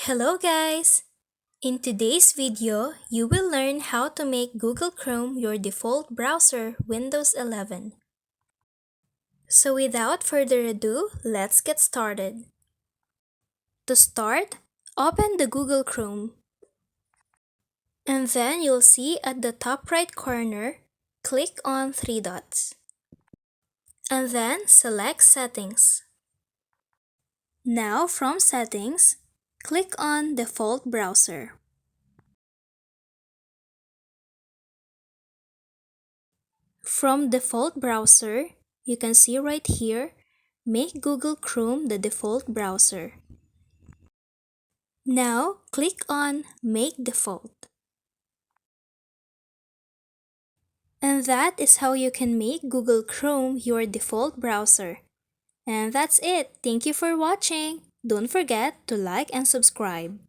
Hello guys! In today's video, you will learn how to make Google Chrome your default browser Windows 11. So without further ado, let's get started. To start, open the Google Chrome. And then you'll see at the top right corner, click on three dots. And then select Settings. Now from Settings, click on Default Browser. From Default Browser, you can see right here, make Google Chrome the default browser. Now, click on Make Default. And that is how you can make Google Chrome your default browser. And that's it. Thank you for watching. Don't forget to like and subscribe.